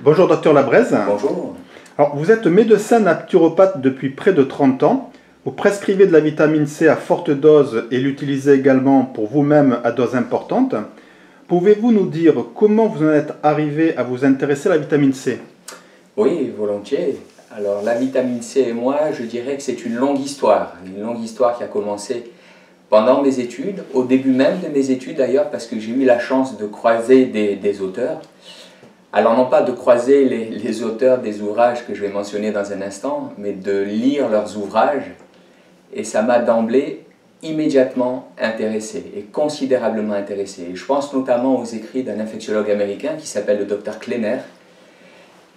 Bonjour docteur Labrèze. Bonjour. Alors, vous êtes médecin naturopathe depuis près de 30 ans. Vous prescrivez de la vitamine C à forte dose et l'utilisez également pour vous-même à dose importante. Pouvez-vous nous dire comment vous en êtes arrivé à vous intéresser à la vitamine C? Oui, volontiers. Alors la vitamine C et moi, je dirais que c'est une longue histoire qui a commencé pendant mes études, au début même de mes études d'ailleurs, parce que j'ai eu la chance de croiser des auteurs. Alors non pas de croiser les auteurs des ouvrages que je vais mentionner dans un instant, mais de lire leurs ouvrages, et ça m'a d'emblée immédiatement intéressé, et considérablement intéressé. Et je pense notamment aux écrits d'un infectiologue américain qui s'appelle le Dr Kleiner,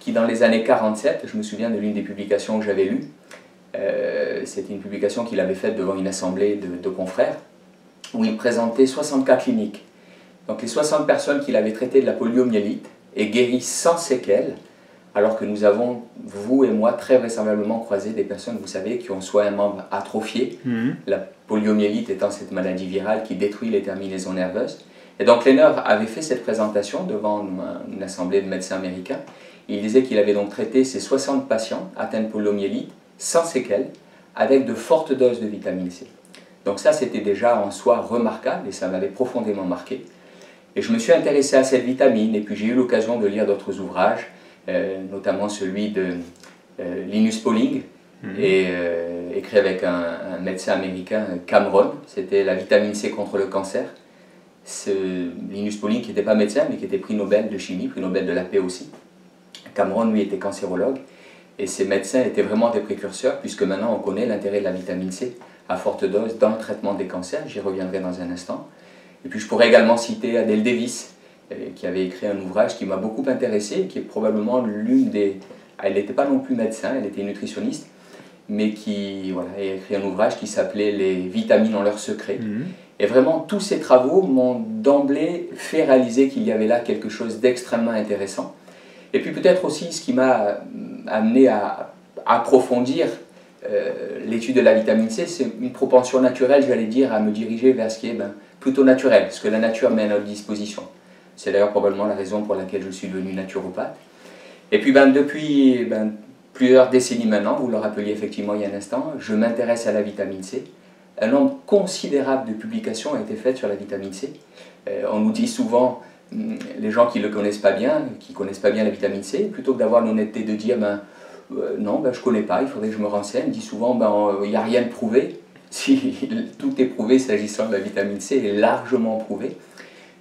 qui dans les années 47, je me souviens de l'une des publications que j'avais lues, c'était une publication qu'il avait faite devant une assemblée de confrères, où il présentait 60 cas cliniques. Donc les 60 personnes qu'il avait traitées de la poliomyélite et guéries sans séquelles, alors que nous avons, vous et moi, très vraisemblablement croisé des personnes, vous savez, qui ont soit un membre atrophié, la poliomyélite étant cette maladie virale qui détruit les terminaisons nerveuses. Et donc Kleiner avait fait cette présentation devant une assemblée de médecins américains. Il disait qu'il avait donc traité ces 60 patients atteints de poliomyélite sans séquelles, avec de fortes doses de vitamine C. Donc ça, c'était déjà en soi remarquable et ça m'avait profondément marqué. Et je me suis intéressé à cette vitamine et puis j'ai eu l'occasion de lire d'autres ouvrages, notamment celui de Linus Pauling, écrit avec un médecin américain, Cameron. C'était la vitamine C contre le cancer. Linus Pauling, qui n'était pas médecin, mais qui était prix Nobel de chimie, prix Nobel de la paix aussi. Cameron, lui, était cancérologue. Et ces médecins étaient vraiment des précurseurs, puisque maintenant on connaît l'intérêt de la vitamine C à forte dose dans le traitement des cancers. J'y reviendrai dans un instant. Et puis je pourrais également citer Adèle Davis, qui avait écrit un ouvrage qui m'a beaucoup intéressé, qui est probablement l'une des... Elle n'était pas non plus médecin, elle était nutritionniste, mais qui a écrit un ouvrage qui s'appelait « Les vitamines ont leur secret ». Et vraiment, tous ces travaux m'ont d'emblée fait réaliser qu'il y avait là quelque chose d'extrêmement intéressant. Et puis peut-être aussi ce qui m'a amené à approfondir l'étude de la vitamine C, c'est une propension naturelle, j'allais dire, à me diriger vers ce qui est plutôt naturel, ce que la nature met à notre disposition. C'est d'ailleurs probablement la raison pour laquelle je suis devenu naturopathe. Et puis depuis plusieurs décennies maintenant, vous le rappeliez effectivement il y a un instant, je m'intéresse à la vitamine C. Un nombre considérable de publications a été fait sur la vitamine C. On nous dit souvent, les gens qui ne le connaissent pas bien, qui ne connaissent pas bien la vitamine C, plutôt que d'avoir l'honnêteté de dire non, je ne connais pas, il faudrait que je me renseigne, dit souvent il n'y a rien de prouvé. Si tout est prouvé s'agissant de la vitamine C, est largement prouvé.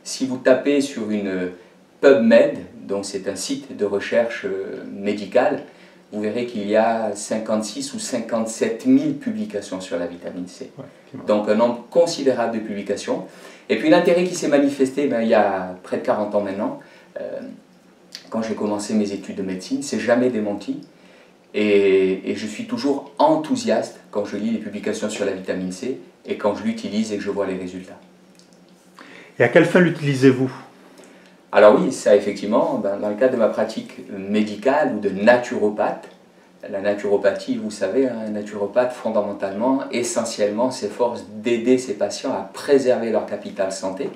Si vous tapez sur une PubMed, donc c'est un site de recherche médicale, vous verrez qu'il y a 56 ou 57 000 publications sur la vitamine C. Donc un nombre considérable de publications. Et puis l'intérêt qui s'est manifesté il y a près de 40 ans maintenant, quand j'ai commencé mes études de médecine, c'est jamais démenti. Et je suis toujours enthousiaste quand je lis les publications sur la vitamine C et quand je l'utilise et que je vois les résultats. Et à quelle fin l'utilisez-vous? Alors oui, ça effectivement, dans le cadre de ma pratique médicale ou de naturopathe, la naturopathie, vous savez, un naturopathe fondamentalement, essentiellement, s'efforce d'aider ses patients à préserver leur capital santé.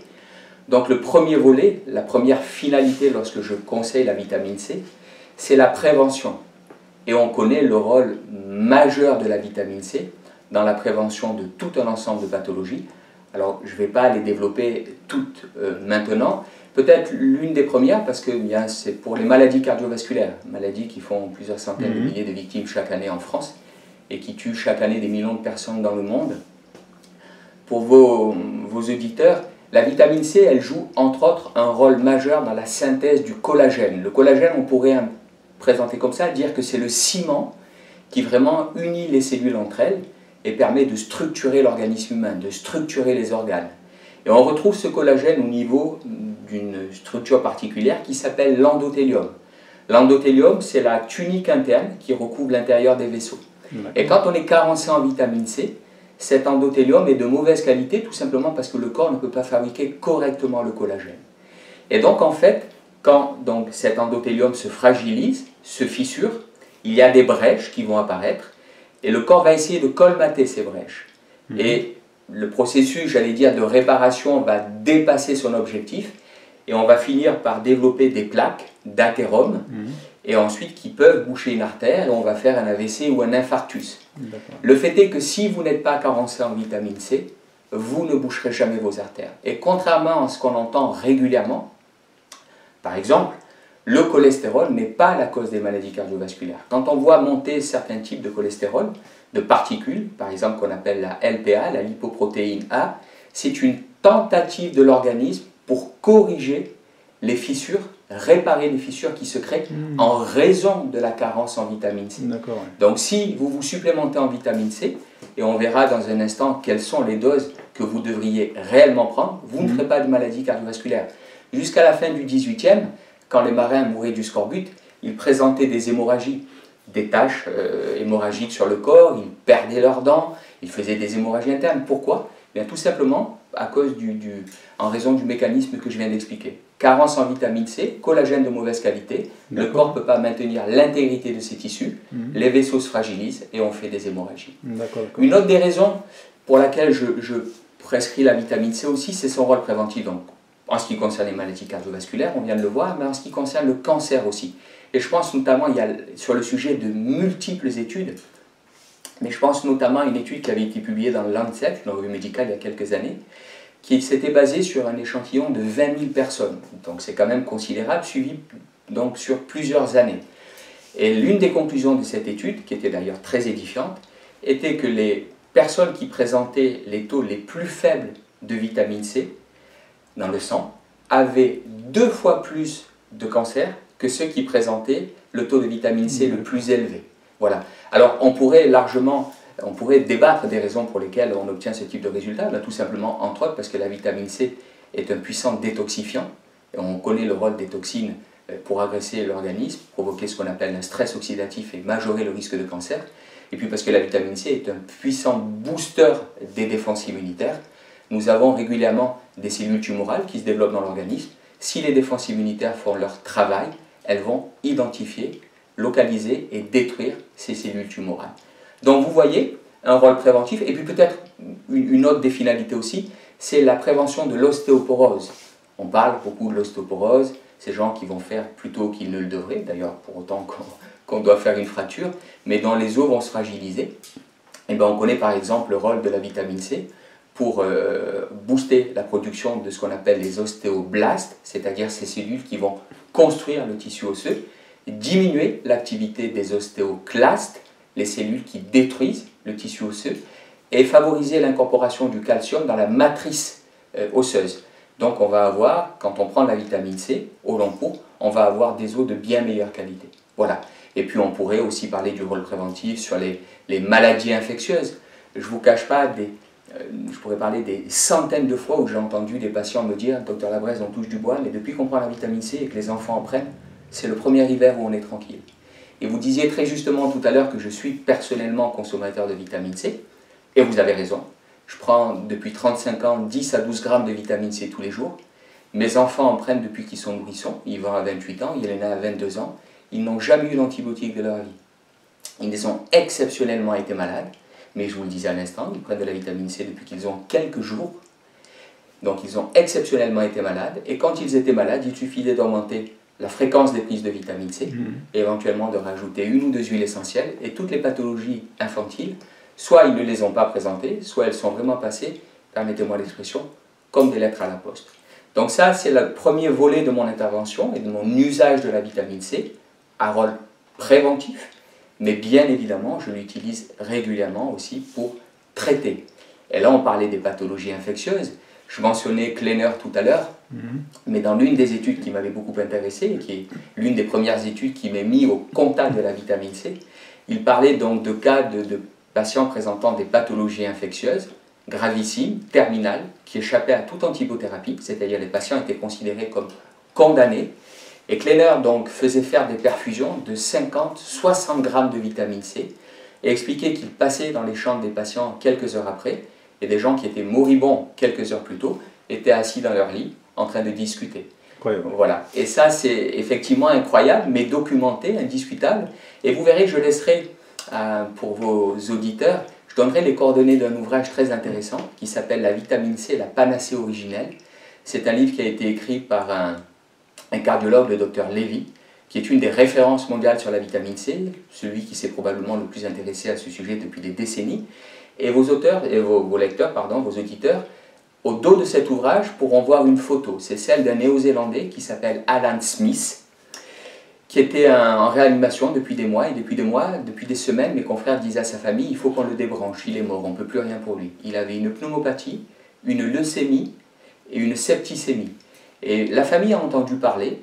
Donc le premier volet, la première finalité lorsque je conseille la vitamine C, c'est la prévention. Et on connaît le rôle majeur de la vitamine C dans la prévention de tout un ensemble de pathologies. Alors je ne vais pas les développer toutes maintenant. Peut-être l'une des premières, parce que c'est pour les maladies cardiovasculaires, maladies qui font plusieurs centaines de milliers de victimes chaque année en France et qui tuent chaque année des millions de personnes dans le monde. Pour vos auditeurs, la vitamine C, elle joue entre autres un rôle majeur dans la synthèse du collagène. Le collagène, on pourrait présenter comme ça, dire que c'est le ciment qui vraiment unit les cellules entre elles et permet de structurer l'organisme humain, de structurer les organes. Et on retrouve ce collagène au niveau d'une structure particulière qui s'appelle l'endothélium. L'endothélium, c'est la tunique interne qui recouvre l'intérieur des vaisseaux. Et quand on est carencé en vitamine C, cet endothélium est de mauvaise qualité, tout simplement parce que le corps ne peut pas fabriquer correctement le collagène. Et donc en fait, quand cet endothélium se fragilise, se fissure, il y a des brèches qui vont apparaître, et le corps va essayer de colmater ces brèches. Et le processus, j'allais dire, de réparation va dépasser son objectif, et on va finir par développer des plaques d'athérome, et ensuite qui peuvent boucher une artère, et on va faire un AVC ou un infarctus. Le fait est que si vous n'êtes pas carencé en vitamine C, vous ne boucherez jamais vos artères. Et contrairement à ce qu'on entend régulièrement, par exemple, le cholestérol n'est pas la cause des maladies cardiovasculaires. Quand on voit monter certains types de cholestérol, de particules, par exemple qu'on appelle la LPA, la lipoprotéine A, c'est une tentative de l'organisme pour corriger les fissures, réparer les fissures qui se créent en raison de la carence en vitamine C. Donc si vous vous supplémentez en vitamine C, et on verra dans un instant quelles sont les doses que vous devriez réellement prendre, vous ne ferez pas de maladie cardiovasculaire. Jusqu'à la fin du 18e, quand les marins mouraient du scorbut, ils présentaient des hémorragies, des taches hémorragiques sur le corps, ils perdaient leurs dents, ils faisaient des hémorragies internes. Pourquoi? Bien, tout simplement en raison du mécanisme que je viens d'expliquer. Carence en vitamine C, collagène de mauvaise qualité, le corps ne peut pas maintenir l'intégrité de ses tissus, les vaisseaux se fragilisent et on fait des hémorragies. Une autre des raisons pour laquelle je prescris la vitamine C aussi, c'est son rôle préventif. Donc, en ce qui concerne les maladies cardiovasculaires, on vient de le voir, mais en ce qui concerne le cancer aussi. Et je pense notamment, il y a sur le sujet de multiples études, mais je pense notamment à une étude qui avait été publiée dans le Lancet, une revue médicale, il y a quelques années, qui s'était basée sur un échantillon de 20 000 personnes. Donc c'est quand même considérable, suivi donc sur plusieurs années. Et l'une des conclusions de cette étude, qui était d'ailleurs très édifiante, était que les personnes qui présentaient les taux les plus faibles de vitamine C dans le sang avaient 2 fois plus de cancer que ceux qui présentaient le taux de vitamine C le plus élevé. Voilà. Alors on pourrait débattre des raisons pour lesquelles on obtient ce type de résultat. Tout simplement, entre autres, parce que la vitamine C est un puissant détoxifiant. Et on connaît le rôle des toxines pour agresser l'organisme, provoquer ce qu'on appelle un stress oxydatif et majorer le risque de cancer. Et puis parce que la vitamine C est un puissant booster des défenses immunitaires. Nous avons régulièrement des cellules tumorales qui se développent dans l'organisme. Si les défenses immunitaires font leur travail, elles vont identifier, localiser et détruire ces cellules tumorales. Donc vous voyez, un rôle préventif, et puis peut-être une autre des finalités aussi, c'est la prévention de l'ostéoporose. On parle beaucoup de l'ostéoporose, ces gens qui vont faire plus tôt qu'ils ne le devraient, d'ailleurs pour autant qu'on doit faire une fracture, mais dont les os vont se fragiliser. Et bien on connaît par exemple le rôle de la vitamine C pour booster la production de ce qu'on appelle les ostéoblastes, c'est-à-dire ces cellules qui vont construire le tissu osseux, diminuer l'activité des ostéoclastes, les cellules qui détruisent le tissu osseux, et favoriser l'incorporation du calcium dans la matrice osseuse. Donc on va avoir, quand on prend la vitamine C au long cours, on va avoir des os de bien meilleure qualité. Voilà. Et puis on pourrait aussi parler du rôle préventif sur les maladies infectieuses. Je ne vous cache pas, je pourrais parler des centaines de fois où j'ai entendu des patients me dire « Docteur Labrèze, on touche du bois, mais depuis qu'on prend la vitamine C et que les enfants en prennent, c'est le premier hiver où on est tranquille. » Et vous disiez très justement tout à l'heure que je suis personnellement consommateur de vitamine C, et vous avez raison. Je prends depuis 35 ans 10 à 12 grammes de vitamine C tous les jours. Mes enfants en prennent depuis qu'ils sont nourrissons, ils vont à 28 ans, Yelena a 22 ans. Ils n'ont jamais eu d'antibiotiques de leur vie. Ils ont exceptionnellement été malades, mais je vous le disais à l'instant, ils prennent de la vitamine C depuis qu'ils ont quelques jours. Donc ils ont exceptionnellement été malades, et quand ils étaient malades, il suffisait d'augmenter la fréquence des prises de vitamine C, et éventuellement de rajouter 1 ou 2 huiles essentielles, et toutes les pathologies infantiles, soit ils ne les ont pas présentées, soit elles sont vraiment passées, permettez-moi l'expression, comme des lettres à la poste. Donc ça, c'est le premier volet de mon intervention et de mon usage de la vitamine C, à rôle préventif, mais bien évidemment, je l'utilise régulièrement aussi pour traiter. Et là, on parlait des pathologies infectieuses. Je mentionnais Kleiner tout à l'heure, mais dans l'une des études qui m'avait beaucoup intéressé, et qui est l'une des premières études qui m'est mise au contact de la vitamine C, il parlait donc de cas de patients présentant des pathologies infectieuses, gravissimes, terminales, qui échappaient à toute antibiothérapie, c'est-à-dire les patients étaient considérés comme condamnés. Et Kleiner donc faisait faire des perfusions de 50-60 grammes de vitamine C et expliquait qu'il passait dans les chambres des patients quelques heures après, et des gens qui étaient moribonds quelques heures plus tôt étaient assis dans leur lit en train de discuter. Incroyable. Voilà. Et ça, c'est effectivement incroyable, mais documenté, indiscutable. Et vous verrez, je laisserai pour vos auditeurs, je donnerai les coordonnées d'un ouvrage très intéressant qui s'appelle La vitamine C, la panacée originelle. C'est un livre qui a été écrit par un cardiologue, le docteur Levy, qui est une des références mondiales sur la vitamine C, celui qui s'est probablement le plus intéressé à ce sujet depuis des décennies. Et vos auteurs, et vos lecteurs, pardon, vos auditeurs, au dos de cet ouvrage pourront voir une photo. C'est celle d'un Néo-Zélandais qui s'appelle Alan Smith, qui était en réanimation depuis des mois, et depuis des semaines, mes confrères disaient à sa famille, il faut qu'on le débranche, il est mort, on ne peut plus rien pour lui. Il avait une pneumopathie, une leucémie et une septicémie. Et la famille a entendu parler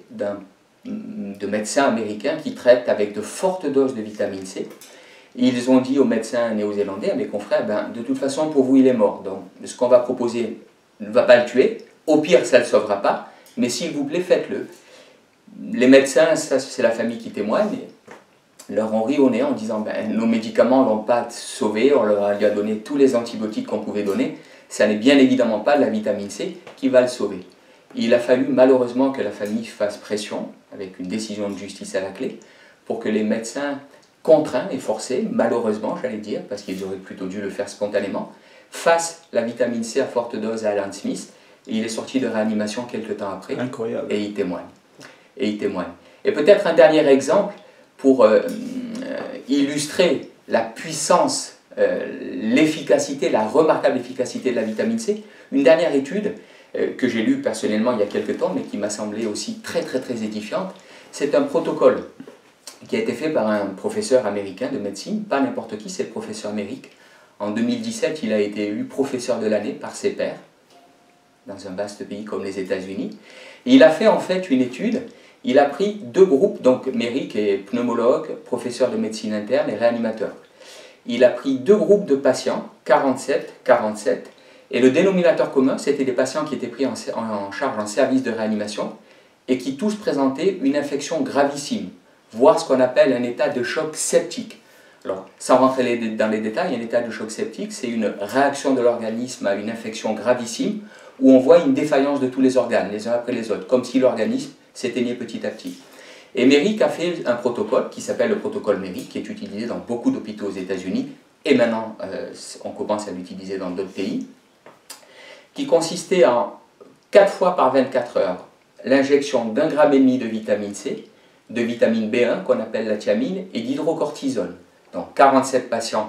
de médecins américains qui traitent avec de fortes doses de vitamine C. Et ils ont dit aux médecins néo-zélandais, à mes confrères, ben, de toute façon pour vous il est mort, donc ce qu'on va proposer ne va pas le tuer, au pire ça ne le sauvera pas, mais s'il vous plaît faites-le. Les médecins, ça c'est la famille qui témoigne, leur ont ri au nez en disant ben, nos médicaments ne l'ont pas sauvé, on lui a donné tous les antibiotiques qu'on pouvait donner, ça n'est bien évidemment pas la vitamine C qui va le sauver. Il a fallu malheureusement que la famille fasse pression, avec une décision de justice à la clé, pour que les médecins contraints et forcés, malheureusement j'allais dire, parce qu'ils auraient plutôt dû le faire spontanément, fassent la vitamine C à forte dose à Alan Smith, et il est sorti de réanimation quelques temps après. Incroyable. Et il témoigne. Et peut-être un dernier exemple pour illustrer la puissance, l'efficacité, la remarquable efficacité de la vitamine C. Une dernière étude que j'ai lue personnellement il y a quelques temps, mais qui m'a semblé aussi très édifiante. C'est un protocole qui a été fait par un professeur américain de médecine, pas n'importe qui, c'est le professeur Merrick. En 2017, il a été élu professeur de l'année par ses pairs, dans un vaste pays comme les États-Unis. Et il a fait en fait une étude, il a pris deux groupes, donc Merrick est pneumologue, professeur de médecine interne et réanimateur. Il a pris deux groupes de patients, 47, et le dénominateur commun, c'était des patients qui étaient pris en charge en service de réanimation et qui tous présentaient une infection gravissime, voire ce qu'on appelle un état de choc septique. Alors, sans rentrer dans les détails, un état de choc septique, c'est une réaction de l'organisme à une infection gravissime où on voit une défaillance de tous les organes, les uns après les autres, comme si l'organisme s'éteignait petit à petit. Et Merrick a fait un protocole qui s'appelle le protocole Merrick, qui est utilisé dans beaucoup d'hôpitaux aux États-Unis, et maintenant on commence à l'utiliser dans d'autres pays, qui consistait en 4 fois par 24 heures l'injection d'1,5 g de vitamine C, de vitamine B1 qu'on appelle la thiamine et d'hydrocortisone. Donc 47 patients.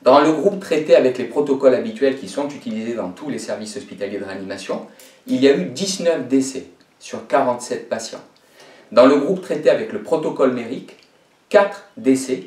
Dans le groupe traité avec les protocoles habituels qui sont utilisés dans tous les services hospitaliers de réanimation, il y a eu 19 décès sur 47 patients. Dans le groupe traité avec le protocole Merrick, 4 décès.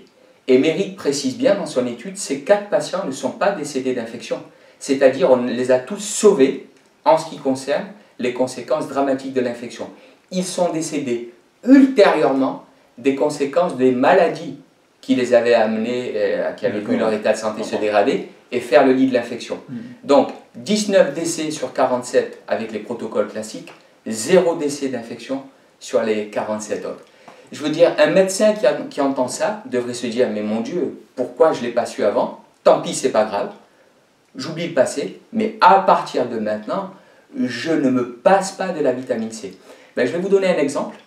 Et Merrick précise bien dans son étude, ces 4 patients ne sont pas décédés d'infection. C'est-à-dire on les a tous sauvés en ce qui concerne les conséquences dramatiques de l'infection. Ils sont décédés ultérieurement des conséquences des maladies qui les avaient amenés, qui avaient vu leur état de santé se dégrader et faire le lit de l'infection. Donc 19 décès sur 47 avec les protocoles classiques, 0 décès d'infection sur les 47 autres. Je veux dire, un médecin qui entend ça devrait se dire, mais mon Dieu, pourquoi je ne l'ai pas su avant? Tant pis, c'est pas grave, j'oublie le passé, mais à partir de maintenant, je ne me passe pas de la vitamine C. Ben, je vais vous donner un exemple.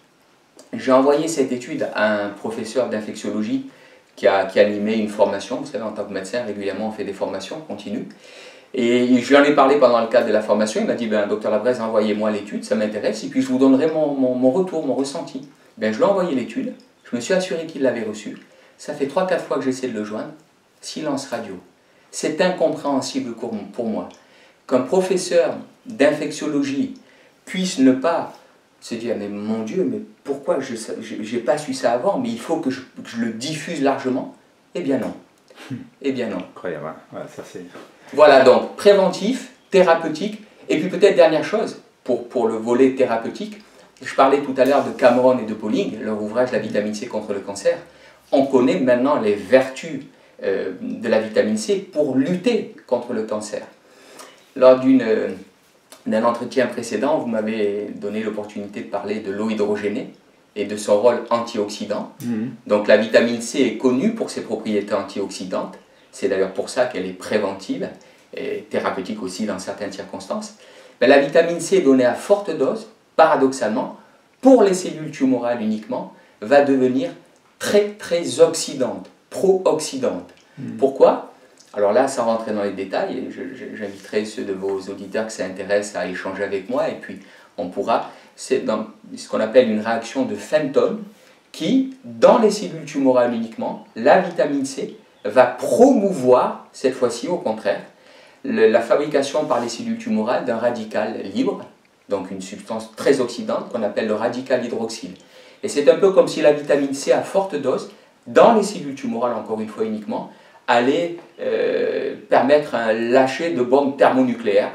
J'ai envoyé cette étude à un professeur d'infectiologie qui a animé une formation. Vous savez, en tant que médecin, régulièrement, on fait des formations continues. Et je lui en ai parlé pendant le cadre de la formation. Il m'a dit, ben, docteur Labrèze, envoyez-moi l'étude, ça m'intéresse, et puis je vous donnerai mon retour, mon ressenti. Ben, je lui ai envoyé l'étude, je me suis assuré qu'il l'avait reçue. Ça fait 3-4 fois que j'essaie de le joindre. Silence radio. C'est incompréhensible pour moi qu'un professeur d'infectiologie puisse ne pas se dire, mais mon Dieu, mais pourquoi je n'ai pas su ça avant, mais il faut que je le diffuse largement. Eh bien non. Eh bien non. Incroyable, ouais, ça c'est... Voilà, donc préventif, thérapeutique, et puis peut-être dernière chose, pour le volet thérapeutique, je parlais tout à l'heure de Cameron et de Pauling, leur ouvrage La vitamine C contre le cancer. On connaît maintenant les vertus de la vitamine C pour lutter contre le cancer. Lors d'un entretien précédent, vous m'avez donné l'opportunité de parler de l'eau hydrogénée et de son rôle antioxydant. Donc la vitamine C est connue pour ses propriétés antioxydantes. C'est d'ailleurs pour ça qu'elle est préventive et thérapeutique aussi dans certaines circonstances. Mais la vitamine C donnée à forte dose, paradoxalement, pour les cellules tumorales uniquement, va devenir très oxydante, pro-oxydante. Pourquoi? Alors là, sans rentrer dans les détails, j'inviterai ceux de vos auditeurs que ça intéresse à échanger avec moi, et puis on pourra, c'est dans ce qu'on appelle une réaction de Fenton, qui, dans les cellules tumorales uniquement, la vitamine C va promouvoir, cette fois-ci au contraire, la fabrication par les cellules tumorales d'un radical libre, donc une substance très oxydante qu'on appelle le radical hydroxyle. Et c'est un peu comme si la vitamine C à forte dose, dans les cellules tumorales encore une fois uniquement, allait permettre un lâcher de bombes thermonucléaires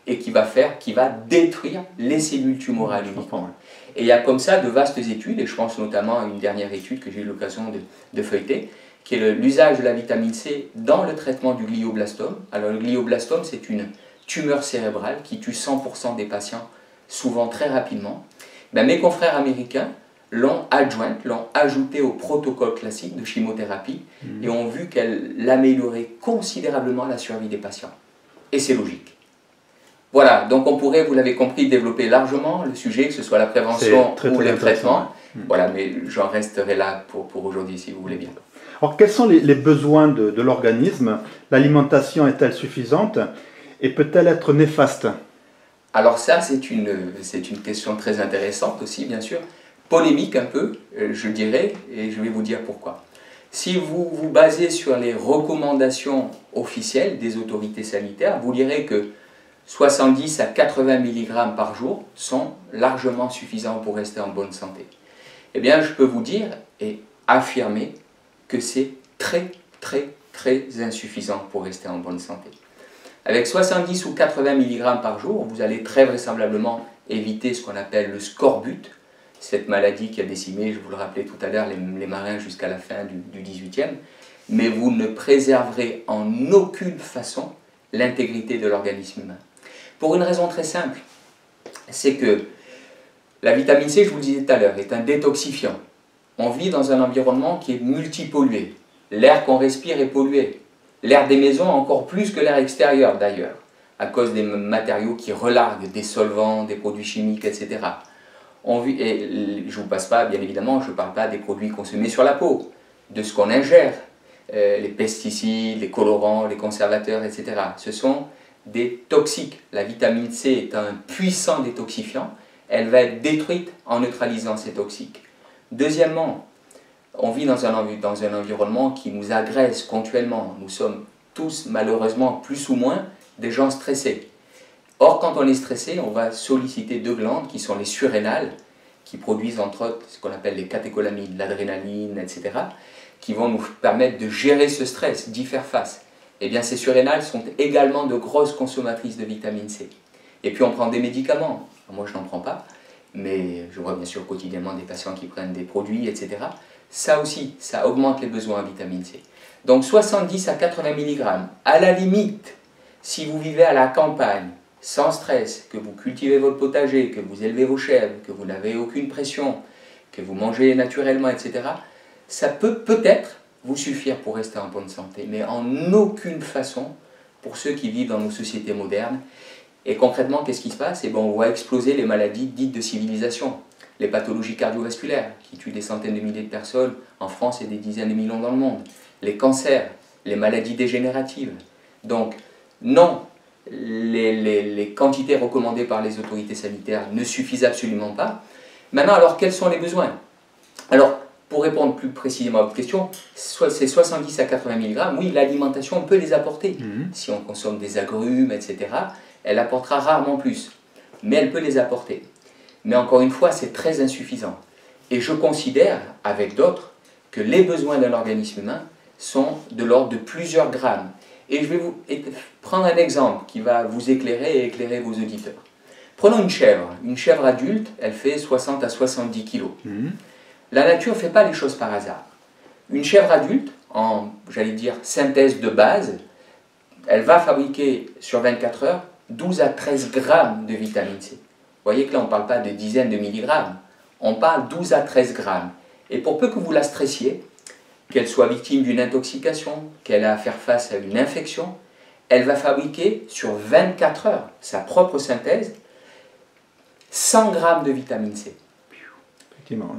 et qui va détruire les cellules tumorales uniquement. Et il y a comme ça de vastes études, et je pense notamment à une dernière étude que j'ai eu l'occasion de feuilleter, qui est l'usage de la vitamine C dans le traitement du glioblastome. Alors le glioblastome, c'est une tumeur cérébrale qui tue 100% des patients, souvent très rapidement. Ben, mes confrères américains l'ont ajouté au protocole classique de chimiothérapie et ont vu qu'elle améliorait considérablement la survie des patients. Et c'est logique. Voilà, donc on pourrait, vous l'avez compris, développer largement le sujet, que ce soit la prévention ou le traitement. Voilà, mais j'en resterai là pour aujourd'hui, si vous voulez bien. Alors, quels sont les besoins de l'organisme? L'alimentation est-elle suffisante et peut-elle être néfaste? Alors ça, c'est une question très intéressante aussi, bien sûr. Polémique un peu, je dirais, et je vais vous dire pourquoi. Si vous vous basez sur les recommandations officielles des autorités sanitaires, vous lirez que 70 à 80 mg par jour sont largement suffisants pour rester en bonne santé. Eh bien, je peux vous dire et affirmer que c'est très, très, très insuffisant pour rester en bonne santé. Avec 70 ou 80 mg par jour, vous allez très vraisemblablement éviter ce qu'on appelle le scorbut, cette maladie qui a décimé, je vous le rappelais tout à l'heure, les marins jusqu'à la fin du 18e, mais vous ne préserverez en aucune façon l'intégrité de l'organisme humain. Pour une raison très simple, c'est que la vitamine C, je vous le disais tout à l'heure, est un détoxifiant. On vit dans un environnement qui est multipollué. L'air qu'on respire est pollué. L'air des maisons encore plus que l'air extérieur d'ailleurs, à cause des matériaux qui relarguent, des solvants, des produits chimiques, etc. Et je ne vous passe pas, bien évidemment, je ne parle pas des produits consommés sur la peau, de ce qu'on ingère, les pesticides, les colorants, les conservateurs, etc. Ce sont des toxiques. La vitamine C est un puissant détoxifiant. Elle va être détruite en neutralisant ces toxiques. Deuxièmement, on vit dans un environnement qui nous agresse continuellement. Nous sommes tous, malheureusement, plus ou moins, des gens stressés. Or, quand on est stressé, on va solliciter deux glandes qui sont les surrénales, qui produisent entre autres ce qu'on appelle les catécholamines, l'adrénaline, etc., qui vont nous permettre de gérer ce stress, d'y faire face. Eh bien, ces surrénales sont également de grosses consommatrices de vitamine C. Et puis, on prend des médicaments. Moi, je n'en prends pas, mais je vois bien sûr quotidiennement des patients qui prennent des produits, etc. Ça aussi, ça augmente les besoins en vitamine C. Donc, 70 à 80 mg, à la limite, si vous vivez à la campagne, sans stress, que vous cultivez votre potager, que vous élevez vos chèvres, que vous n'avez aucune pression, que vous mangez naturellement, etc., ça peut peut-être vous suffire pour rester en bonne santé, mais en aucune façon pour ceux qui vivent dans nos sociétés modernes. Et concrètement, qu'est-ce qui se passe? Eh bien, on voit exploser les maladies dites de civilisation, les pathologies cardiovasculaires qui tuent des centaines de milliers de personnes en France et des dizaines de millions dans le monde, les cancers, les maladies dégénératives. Donc, non, les quantités recommandées par les autorités sanitaires ne suffisent absolument pas. Maintenant, alors, quels sont les besoins? Alors, pour répondre plus précisément à votre question, c'est 70 à 80 mg, oui, l'alimentation, on peut les apporter. Si on consomme des agrumes, etc., elle apportera rarement plus, mais elle peut les apporter. Mais encore une fois, c'est très insuffisant. Et je considère, avec d'autres, que les besoins d'un organisme humain sont de l'ordre de plusieurs grammes. Et je vais vous prendre un exemple qui va vous éclairer et éclairer vos auditeurs. Prenons une chèvre. Une chèvre adulte, elle fait 60 à 70 kg. La nature ne fait pas les choses par hasard. Une chèvre adulte, en, j'allais dire, synthèse de base, elle va fabriquer sur 24 heures 12 à 13 grammes de vitamine C. Vous voyez que là, on ne parle pas de dizaines de milligrammes, on parle 12 à 13 grammes. Et pour peu que vous la stressiez, qu'elle soit victime d'une intoxication, qu'elle a à faire face à une infection, elle va fabriquer sur 24 heures, sa propre synthèse, 100 grammes de vitamine C.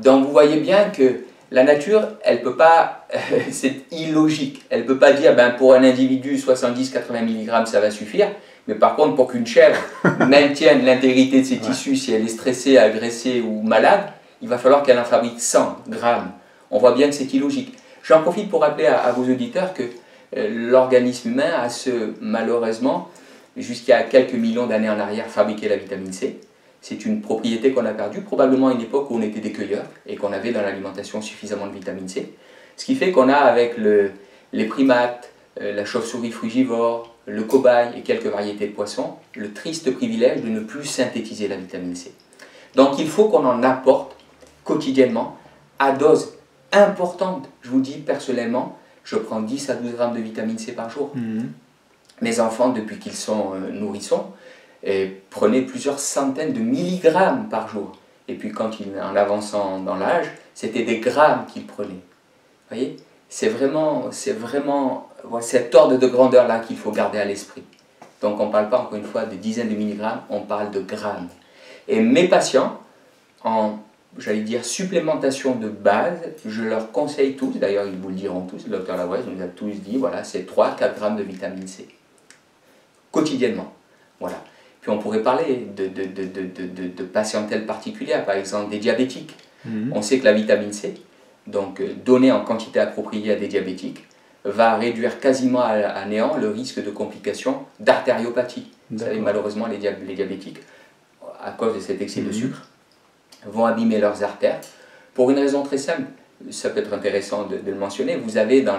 Donc vous voyez bien que La nature, elle peut pas, c'est illogique, elle peut pas dire ben, pour un individu 70-80 mg ça va suffire, mais par contre pour qu'une chèvre maintienne l'intégrité de ses tissus, si elle est stressée, agressée ou malade, il va falloir qu'elle en fabrique 100 grammes. On voit bien que c'est illogique. J'en profite pour rappeler à vos auditeurs que l'organisme humain a malheureusement, jusqu'à quelques millions d'années en arrière, fabriqué la vitamine C. C'est une propriété qu'on a perdue, probablement à une époque où on était des cueilleurs et qu'on avait dans l'alimentation suffisamment de vitamine C. Ce qui fait qu'on a avec les primates, la chauve-souris frugivore, le cobaye et quelques variétés de poissons, le triste privilège de ne plus synthétiser la vitamine C. Donc il faut qu'on en apporte quotidiennement à dose importante. Je vous dis personnellement, je prends 10 à 12 grammes de vitamine C par jour. Mes enfants, depuis qu'ils sont nourrissons, prenaient plusieurs centaines de milligrammes par jour. Et puis en avançant dans l'âge, c'était des grammes qu'ils prenaient. Vous voyez, c'est vraiment cet ordre de grandeur-là qu'il faut garder à l'esprit. Donc on ne parle pas encore une fois de dizaines de milligrammes, on parle de grammes. Et mes patients, en, j'allais dire, supplémentation de base, je leur conseille tous, d'ailleurs ils vous le diront tous, le docteur Lavoise nous a tous dit, voilà, c'est 3-4 grammes de vitamine C, quotidiennement. Voilà. Puis on pourrait parler de patientèle particulière, par exemple des diabétiques. On sait que la vitamine C, donc donnée en quantité appropriée à des diabétiques, va réduire quasiment à néant le risque de complications d'artériopathie. Vous savez, malheureusement, les diabétiques, à cause de cet excès de sucre, vont abîmer leurs artères. Pour une raison très simple, ça peut être intéressant de le mentionner, vous avez dans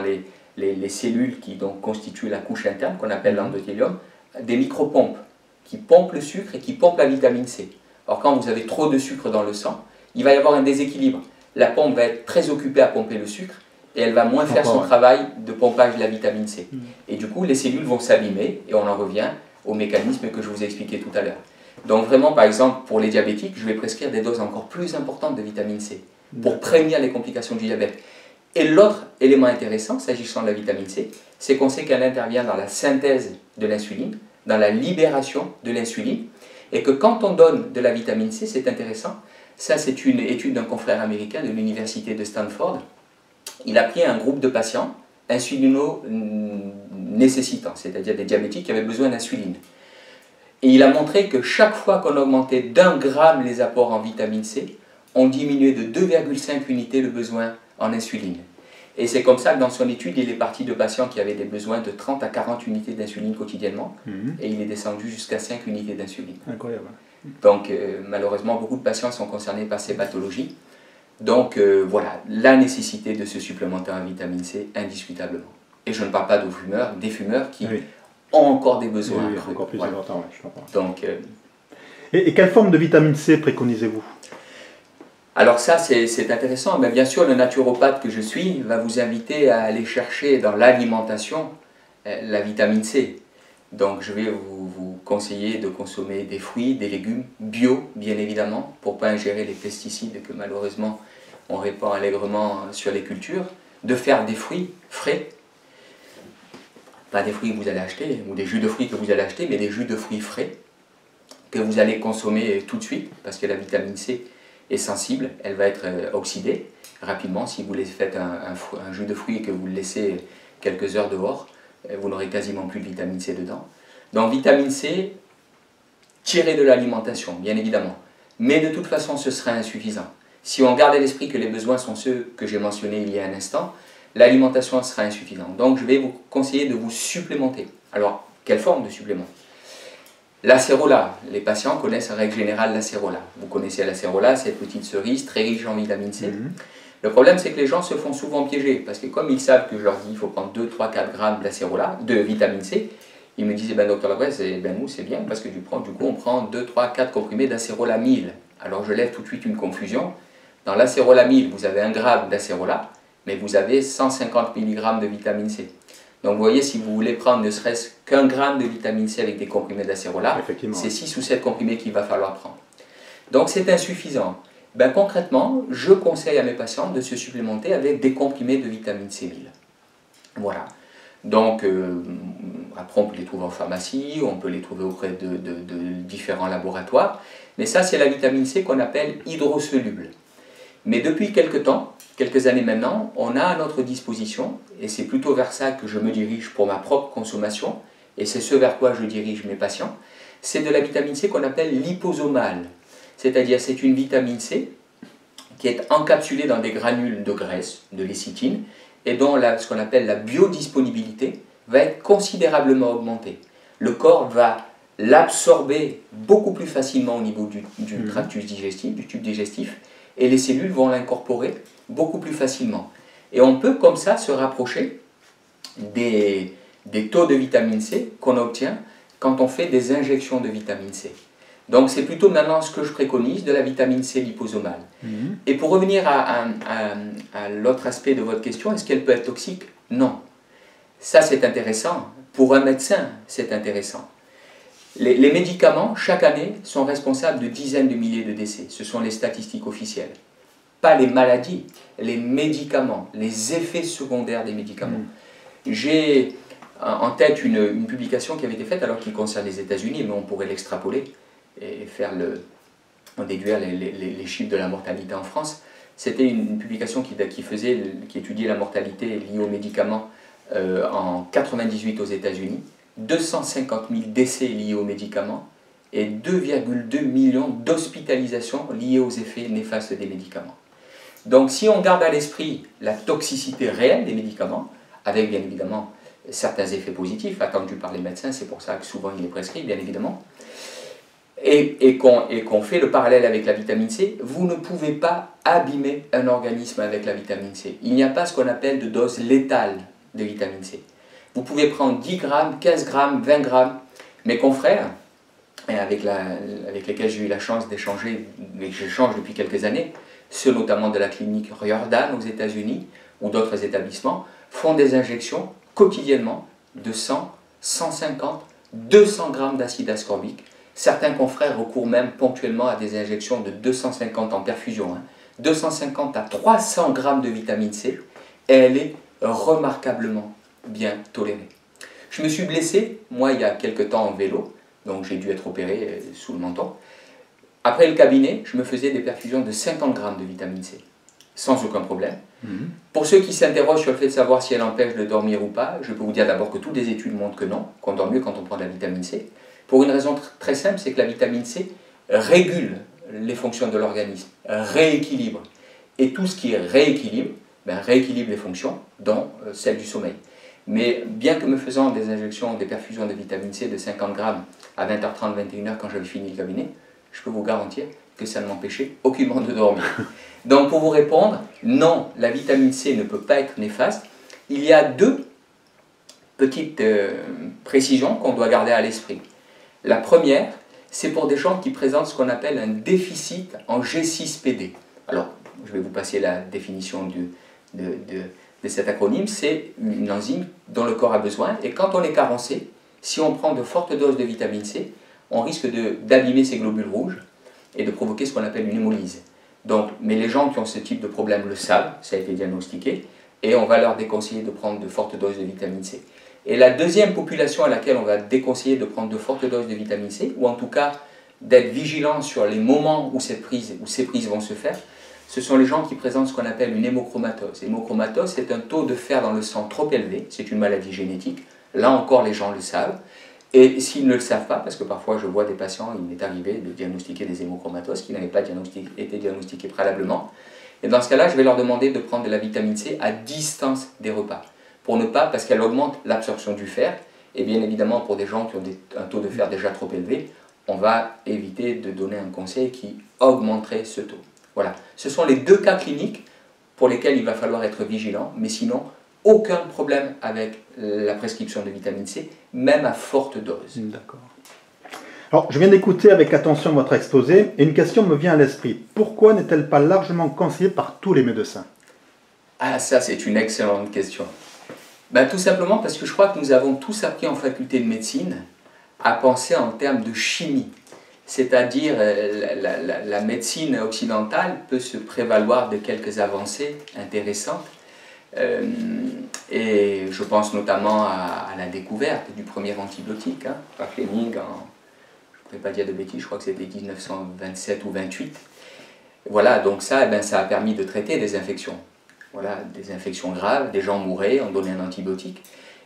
les cellules qui donc constituent la couche interne, qu'on appelle l'endothélium, des micropompes qui pompent le sucre et qui pompent la vitamine C. Or, quand vous avez trop de sucre dans le sang, il va y avoir un déséquilibre. La pompe va être très occupée à pomper le sucre et elle va moins faire son travail de pompage de la vitamine C. Et du coup, les cellules vont s'abîmer et on en revient au mécanisme que je vous ai expliqué tout à l'heure. Donc vraiment, par exemple, pour les diabétiques, je vais prescrire des doses encore plus importantes de vitamine C pour prévenir les complications du diabète. Et l'autre élément intéressant, s'agissant de la vitamine C, c'est qu'on sait qu'elle intervient dans la synthèse de l'insuline, dans la libération de l'insuline, et que quand on donne de la vitamine C, c'est intéressant, ça c'est une étude d'un confrère américain de l'université de Stanford, il a pris un groupe de patients insulino-nécessitants, c'est-à-dire des diabétiques qui avaient besoin d'insuline. Et il a montré que chaque fois qu'on augmentait d'1 gramme les apports en vitamine C, on diminuait de 2,5 unités le besoin en insuline. Et c'est comme ça que dans son étude, il est parti de patients qui avaient des besoins de 30 à 40 unités d'insuline quotidiennement, et il est descendu jusqu'à 5 unités d'insuline. Incroyable. Donc malheureusement, beaucoup de patients sont concernés par ces pathologies. Donc voilà, la nécessité de se supplémenter en vitamine C, indiscutablement. Et je ne parle pas des fumeurs qui ont encore des besoins. Encore plus importants, je comprends. Donc, et quelle forme de vitamine C préconisez-vous? Alors ça, c'est intéressant. Mais bien sûr, le naturopathe que je suis va vous inviter à aller chercher dans l'alimentation la vitamine C. Donc je vais vous conseiller de consommer des fruits, des légumes bio, bien évidemment, pour ne pas ingérer les pesticides que malheureusement on répand allègrement sur les cultures, de faire des fruits frais, pas des fruits que vous allez acheter, ou des jus de fruits que vous allez acheter, mais des jus de fruits frais que vous allez consommer tout de suite, parce que la vitamine C est sensible, elle va être oxydée rapidement. Si vous faites un jus de fruits et que vous le laissez quelques heures dehors, vous n'aurez quasiment plus de vitamine C dedans. Donc vitamine C, tirée de l'alimentation, bien évidemment. Mais de toute façon, ce sera insuffisant. Si on garde à l'esprit que les besoins sont ceux que j'ai mentionnés il y a un instant, l'alimentation sera insuffisante. Donc je vais vous conseiller de vous supplémenter. Alors, quelle forme de supplément? L'acérola, les patients connaissent en règle générale l'acérola. Vous connaissez l'acérola, cette petite cerise très riche en vitamine C. Le problème, c'est que les gens se font souvent piéger, parce que comme ils savent que je leur dis qu'il faut prendre 2, 3, 4 grammes d'acérola, de vitamine C, ils me disent, docteur Lavoise, nous c'est bien, parce que du coup on prend 2, 3, 4 comprimés d'acérola 1000. Alors je lève tout de suite une confusion. Dans l'acérola 1000, vous avez 1 gramme d'acérola, mais vous avez 150 mg de vitamine C. Donc vous voyez, si vous voulez prendre ne serait-ce qu'1 gramme de vitamine C avec des comprimés d'acérola, c'est 6 ou 7 comprimés qu'il va falloir prendre. Donc c'est insuffisant. Concrètement, je conseille à mes patients de se supplémenter avec des comprimés de vitamine C 1000. Voilà. Donc après on peut les trouver en pharmacie, on peut les trouver auprès de différents laboratoires, mais ça c'est la vitamine C qu'on appelle hydrosoluble. Mais depuis quelque temps, quelques années maintenant, on a à notre disposition, et c'est plutôt vers ça que je me dirige pour ma propre consommation, et c'est ce vers quoi je dirige mes patients, c'est de la vitamine C qu'on appelle liposomale. C'est-à-dire c'est une vitamine C qui est encapsulée dans des granules de graisse, de lécithine, et dont ce qu'on appelle la biodisponibilité va être considérablement augmentée. Le corps va l'absorber beaucoup plus facilement au niveau du tractus digestif, du tube digestif, et les cellules vont l'incorporer beaucoup plus facilement. Et on peut comme ça se rapprocher des taux de vitamine C qu'on obtient quand on fait des injections de vitamine C. Donc c'est plutôt maintenant ce que je préconise, de la vitamine C liposomale. Et pour revenir à l'autre aspect de votre question, est-ce qu'elle peut être toxique? Non. Ça c'est intéressant. Pour un médecin, c'est intéressant. Les médicaments, chaque année, sont responsables de dizaines de milliers de décès. Ce sont les statistiques officielles. Pas les maladies, les médicaments, les effets secondaires des médicaments. J'ai en tête une publication qui avait été faite, alors qui concerne les États-Unis, mais on pourrait l'extrapoler et en déduire les chiffres de la mortalité en France. C'était une publication qui étudiait la mortalité liée aux médicaments en 98 aux États-Unis. 250 000 décès liés aux médicaments et 2,2 millions d'hospitalisations liées aux effets néfastes des médicaments. Donc si on garde à l'esprit la toxicité réelle des médicaments, avec bien évidemment certains effets positifs attendus par les médecins, c'est pour ça que souvent il est prescrit, bien évidemment, et qu'on fait le parallèle avec la vitamine C, vous ne pouvez pas abîmer un organisme avec la vitamine C. Il n'y a pas ce qu'on appelle de dose létale de vitamine C. Vous pouvez prendre 10 grammes, 15 grammes, 20 grammes. Mes confrères, avec lesquels j'ai eu la chance d'échanger, et que j'échange depuis quelques années, ceux notamment de la clinique Riordan aux États-Unis ou d'autres établissements, font des injections quotidiennement de 100, 150, 200 grammes d'acide ascorbique. Certains confrères recourent même ponctuellement à des injections de 250 en perfusion, 250 à 300 grammes de vitamine C, et elle est remarquablement bien tolérée. Je me suis blessé, moi, il y a quelques temps en vélo, donc j'ai dû être opéré sous le menton. Après le cabinet, je me faisais des perfusions de 50 grammes de vitamine C, sans aucun problème. Pour ceux qui s'interrogent sur le fait de savoir si elle empêche de dormir ou pas, je peux vous dire d'abord que toutes les études montrent que non, qu'on dort mieux quand on prend de la vitamine C. Pour une raison très simple, c'est que la vitamine C régule les fonctions de l'organisme, rééquilibre. Et tout ce qui rééquilibre, rééquilibre les fonctions, dont celle du sommeil. Mais bien que me faisant des injections, des perfusions de vitamine C de 50 grammes à 20h30, 21h quand j'avais fini le cabinet, je peux vous garantir que ça ne m'empêchait aucunement de dormir. Donc pour vous répondre, non, la vitamine C ne peut pas être néfaste. Il y a deux petites précisions qu'on doit garder à l'esprit. La première, c'est pour des gens qui présentent ce qu'on appelle un déficit en G6PD. Alors, je vais vous passer la définition de cet acronyme. C'est une enzyme dont le corps a besoin, et quand on est carencé, si on prend de fortes doses de vitamine C, on risque d'abîmer ces globules rouges et de provoquer ce qu'on appelle une hémolyse. Donc, mais les gens qui ont ce type de problème le savent, ça a été diagnostiqué, et on va leur déconseiller de prendre de fortes doses de vitamine C. Et la deuxième population à laquelle on va déconseiller de prendre de fortes doses de vitamine C, ou en tout cas d'être vigilant sur les moments où ces prises vont se faire, ce sont les gens qui présentent ce qu'on appelle une hémochromatose. L'hémochromatose, c'est un taux de fer dans le sang trop élevé, c'est une maladie génétique, là encore les gens le savent, et s'ils ne le savent pas, parce que parfois je vois des patients, il m'est arrivé de diagnostiquer des hémochromatoses qui n'avaient pas été diagnostiquées préalablement, et dans ce cas-là, je vais leur demander de prendre de la vitamine C à distance des repas, pour ne pas, parce qu'elle augmente l'absorption du fer, et bien évidemment pour des gens qui ont un taux de fer déjà trop élevé, on va éviter de donner un conseil qui augmenterait ce taux. Voilà, ce sont les deux cas cliniques pour lesquels il va falloir être vigilant, mais sinon, aucun problème avec la prescription de vitamine C, même à forte dose. D'accord. Alors, je viens d'écouter avec attention votre exposé, et une question me vient à l'esprit. Pourquoi n'est-elle pas largement conseillée par tous les médecins? Ah, ça c'est une excellente question. Tout simplement parce que je crois que nous avons tous appris en faculté de médecine à penser en termes de chimie. C'est-à-dire, la médecine occidentale peut se prévaloir de quelques avancées intéressantes. Et je pense notamment à la découverte du premier antibiotique par Fleming je ne pourrais pas dire de bêtises, je crois que c'était 1927 ou 28. Voilà, donc ça, ça a permis de traiter des infections. voilà, des infections graves, des gens mouraient, on donnait un antibiotique.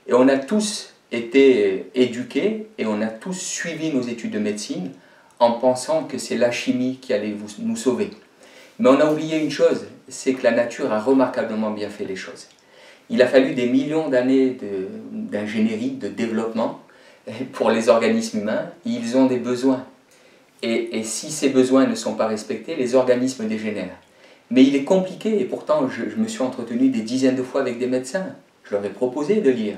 Et on a tous été éduqués et on a tous suivi nos études de médecine en pensant que c'est la chimie qui allait nous sauver. Mais on a oublié une chose, c'est que la nature a remarquablement bien fait les choses. Il a fallu des millions d'années d'ingénierie, de développement pour les organismes humains. Ils ont des besoins. Et si ces besoins ne sont pas respectés, les organismes dégénèrent. Mais il est compliqué, et pourtant je me suis entretenu des dizaines de fois avec des médecins. Je leur ai proposé de lire.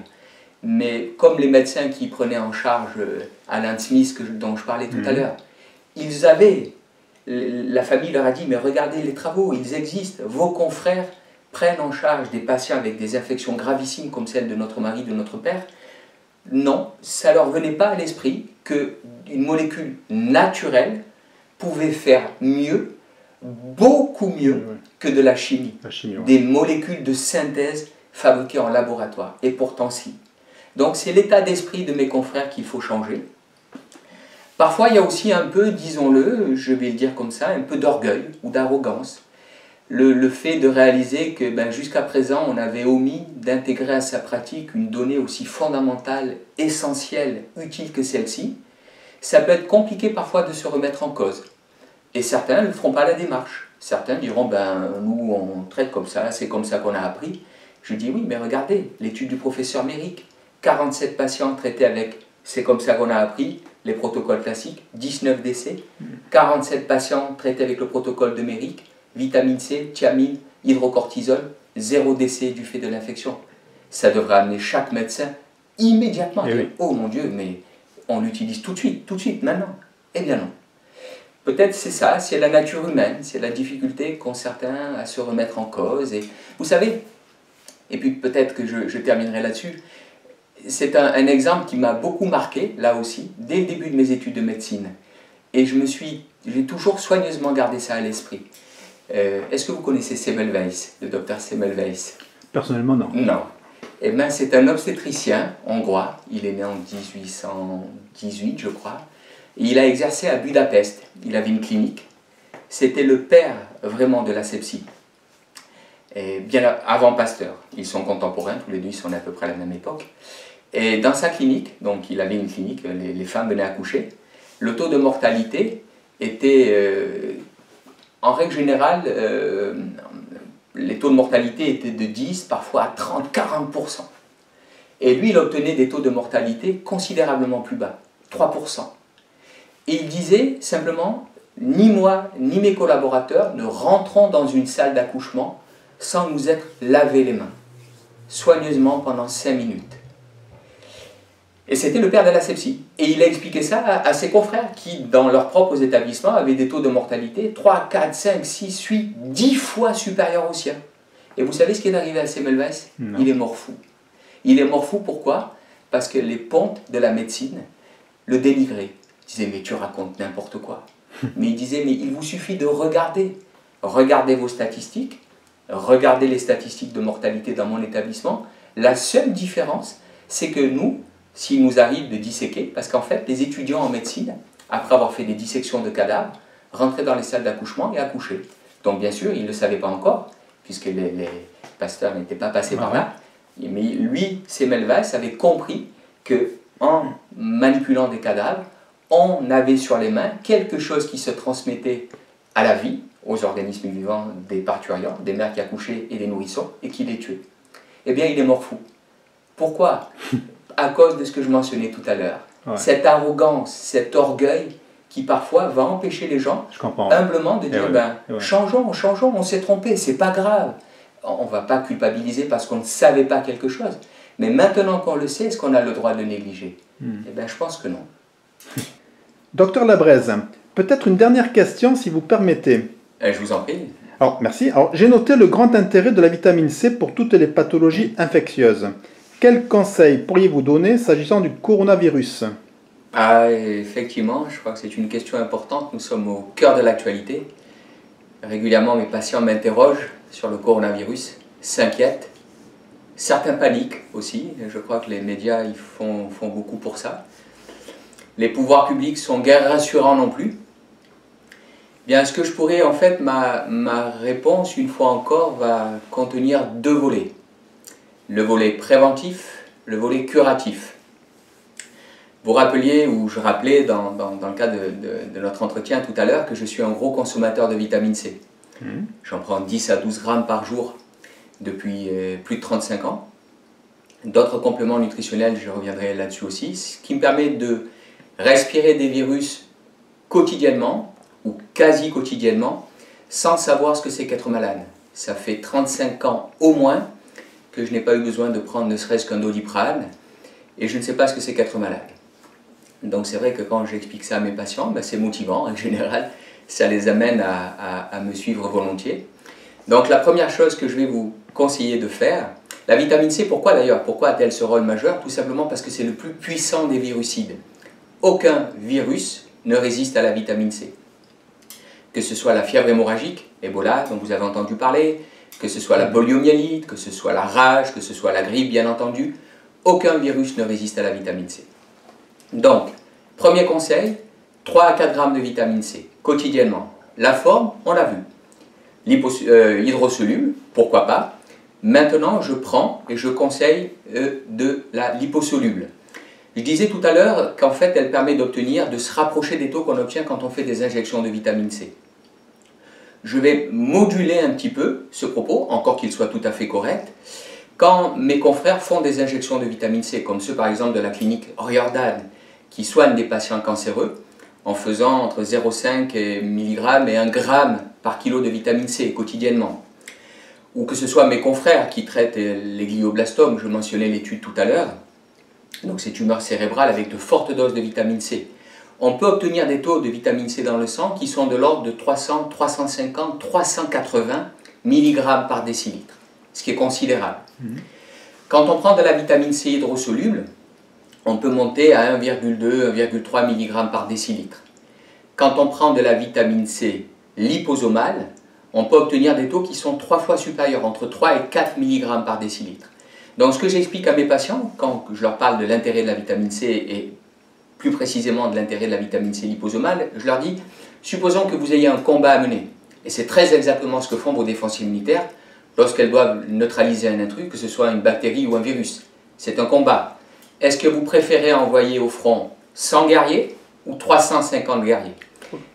Mais comme les médecins qui prenaient en charge Alan Smith, dont je parlais tout à l'heure, ils avaient, la famille leur a dit, mais regardez les travaux, ils existent, vos confrères prennent en charge des patients avec des infections gravissimes comme celle de notre mari, de notre père. Non, ça ne leur venait pas à l'esprit qu'une molécule naturelle pouvait faire mieux, beaucoup mieux que de la chimie. Des molécules de synthèse fabriquées en laboratoire. Et pourtant si. Donc c'est l'état d'esprit de mes confrères qu'il faut changer. Parfois il y a aussi un peu, disons-le, je vais le dire comme ça, un peu d'orgueil ou d'arrogance. Le fait de réaliser que jusqu'à présent on avait omis d'intégrer à sa pratique une donnée aussi fondamentale, essentielle, utile que celle-ci, ça peut être compliqué parfois de se remettre en cause. Et certains ne feront pas la démarche. Certains diront, nous on traite comme ça, c'est comme ça qu'on a appris. Je dis oui, mais regardez, l'étude du professeur Méric, 47 patients traités avec, c'est comme ça qu'on a appris, les protocoles classiques, 19 décès, 47 patients traités avec le protocole de Méric, vitamine C, thiamine, hydrocortisone, 0 décès du fait de l'infection. Ça devrait amener chaque médecin immédiatement à dire, oh mon Dieu, mais on l'utilise tout de suite, maintenant. Eh bien non. Peut-être c'est ça, c'est la nature humaine, c'est la difficulté qu'ont certains à se remettre en cause. Et vous savez, et puis peut-être que je terminerai là-dessus, c'est un exemple qui m'a beaucoup marqué, là aussi, dès le début de mes études de médecine. Et j'ai toujours soigneusement gardé ça à l'esprit. Est-ce que vous connaissez Semmelweis, le docteur Semmelweis? Personnellement, non. Non. Eh bien, c'est un obstétricien hongrois. Il est né en 1818, je crois. Et il a exercé à Budapest. Il avait une clinique. C'était le père vraiment de l'asepsie. Et bien avant Pasteur. Ils sont contemporains, tous les deux, ils sont à peu près à la même époque. Et dans sa clinique, donc il avait une clinique, les femmes venaient accoucher, le taux de mortalité était... en règle générale, les taux de mortalité étaient de 10, parfois à 30, 40%. Et lui, il obtenait des taux de mortalité considérablement plus bas, 3%. Et il disait simplement, ni moi, ni mes collaborateurs ne rentrons dans une salle d'accouchement sans nous être lavé les mains, soigneusement pendant 5 minutes. Et c'était le père de l'asepsie. Et il a expliqué ça à ses confrères qui, dans leurs propres établissements, avaient des taux de mortalité 3, 4, 5, 6, 8, 10 fois supérieurs aux siens. Et vous savez ce qui est arrivé à Semmelweis? Il est mort fou. Il est mort fou, pourquoi? Parce que les pontes de la médecine le dénigraient. Ils disaient, mais tu racontes n'importe quoi. Mais il disait, mais il vous suffit de regarder. Regardez vos statistiques. Regardez les statistiques de mortalité dans mon établissement. La seule différence, c'est que nous, s'il nous arrive de disséquer, parce qu'en fait, les étudiants en médecine, après avoir fait des dissections de cadavres, rentraient dans les salles d'accouchement et accouchaient. Donc bien sûr, ils ne le savaient pas encore, puisque les pasteurs n'étaient pas passés par là. Mais lui, Semmelweis, avait compris qu'en manipulant des cadavres, on avait sur les mains quelque chose qui se transmettait à la vie, aux organismes vivants des parturients, des mères qui accouchaient et des nourrissons, et qui les tuaient. Eh bien, il est mort fou. Pourquoi? À cause de ce que je mentionnais tout à l'heure. Cette arrogance, cet orgueil qui parfois va empêcher les gens humblement de dire changeons, on s'est trompé, c'est pas grave. On ne va pas culpabiliser parce qu'on ne savait pas quelque chose. Mais maintenant qu'on le sait, est-ce qu'on a le droit de négliger? Eh bien, je pense que non. Docteur Labrèze, peut-être une dernière question si vous permettez. Je vous en prie. Alors, merci. Alors, j'ai noté le grand intérêt de la vitamine C pour toutes les pathologies infectieuses. Quels conseils pourriez-vous donner s'agissant du coronavirus? Effectivement, je crois que c'est une question importante. Nous sommes au cœur de l'actualité. Régulièrement, mes patients m'interrogent sur le coronavirus, s'inquiètent. Certains paniquent aussi. Je crois que les médias ils font beaucoup pour ça. Les pouvoirs publics sont guère rassurants non plus. Bien, ce que je pourrais, en fait, ma réponse, une fois encore, va contenir deux volets. Le volet préventif, le volet curatif. Vous rappeliez, ou je rappelais dans le cadre de notre entretien tout à l'heure, que je suis un gros consommateur de vitamine C. J'en prends 10 à 12 grammes par jour depuis plus de 35 ans. D'autres compléments nutritionnels, je reviendrai là-dessus aussi, ce qui me permet de respirer des virus quotidiennement, ou quasi quotidiennement, sans savoir ce que c'est qu'être malade. Ça fait 35 ans au moins que je n'ai pas eu besoin de prendre ne serait-ce qu'un Doliprane, et je ne sais pas ce que c'est qu'être malade. Donc c'est vrai que quand j'explique ça à mes patients, ben c'est motivant en général, ça les amène à me suivre volontiers. Donc la première chose que je vais vous conseiller de faire, la vitamine C, pourquoi d'ailleurs? Pourquoi a-t-elle ce rôle majeur? Tout simplement parce que c'est le plus puissant des virucides. Aucun virus ne résiste à la vitamine C. Que ce soit la fièvre hémorragique, Ebola, dont vous avez entendu parler, que ce soit la poliomyélite, que ce soit la rage, que ce soit la grippe, bien entendu, aucun virus ne résiste à la vitamine C. Donc, premier conseil, 3 à 4 grammes de vitamine C, quotidiennement. La forme, on l'a vu. Hydrosoluble, pourquoi pas. Maintenant, je prends et je conseille de la liposoluble. Je disais tout à l'heure qu'en fait, elle permet d'obtenir, de se rapprocher des taux qu'on obtient quand on fait des injections de vitamine C. Je vais moduler un petit peu ce propos, encore qu'il soit tout à fait correct. Quand mes confrères font des injections de vitamine C, comme ceux par exemple de la clinique Oriordane, qui soignent des patients cancéreux, en faisant entre 0,5 mg et 1 g par kilo de vitamine C quotidiennement. Ou que ce soit mes confrères qui traitent les glioblastomes, je mentionnais l'étude tout à l'heure, donc ces tumeurs cérébrales avec de fortes doses de vitamine C. On peut obtenir des taux de vitamine C dans le sang qui sont de l'ordre de 300, 350, 380 mg par décilitre, ce qui est considérable. Quand on prend de la vitamine C hydrosoluble, on peut monter à 1,2, 1,3 mg par décilitre. Quand on prend de la vitamine C liposomale, on peut obtenir des taux qui sont 3 fois supérieurs, entre 3 et 4 mg par décilitre. Donc ce que j'explique à mes patients, quand je leur parle de l'intérêt de la vitamine C et plus précisément de l'intérêt de la vitamine C liposomale, je leur dis, supposons que vous ayez un combat à mener, et c'est très exactement ce que font vos défenses immunitaires lorsqu'elles doivent neutraliser un intrus, que ce soit une bactérie ou un virus. C'est un combat. Est-ce que vous préférez envoyer au front 100 guerriers ou 350 guerriers?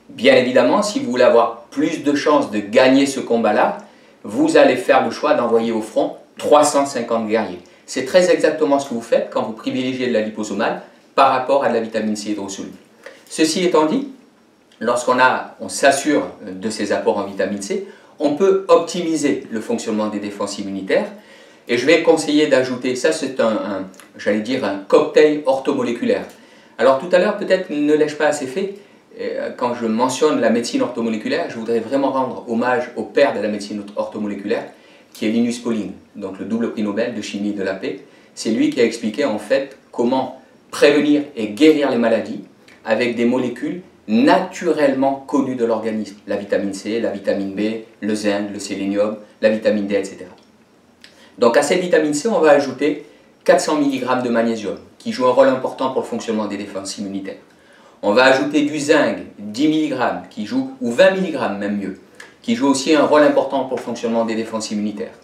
Bien évidemment, si vous voulez avoir plus de chances de gagner ce combat-là, vous allez faire le choix d'envoyer au front 350 guerriers. C'est très exactement ce que vous faites quand vous privilégiez de la liposomale par rapport à de la vitamine C hydrosoluble. Ceci étant dit, lorsqu'on s'assure de ces apports en vitamine C, on peut optimiser le fonctionnement des défenses immunitaires. Et je vais conseiller d'ajouter, ça c'est j'allais dire un cocktail orthomoléculaire. Alors tout à l'heure, peut-être ne l'ai-je pas assez fait, quand je mentionne la médecine orthomoléculaire, je voudrais vraiment rendre hommage au père de la médecine orthomoléculaire, qui est Linus Pauling, donc le double prix Nobel de chimie de la paix. C'est lui qui a expliqué en fait comment prévenir et guérir les maladies avec des molécules naturellement connues de l'organisme. La vitamine C, la vitamine B, le zinc, le sélénium, la vitamine D, etc. Donc à cette vitamine C, on va ajouter 400 mg de magnésium, qui joue un rôle important pour le fonctionnement des défenses immunitaires. On va ajouter du zinc, 10 mg, qui joue, ou 20 mg même mieux, qui joue aussi un rôle important pour le fonctionnement des défenses immunitaires.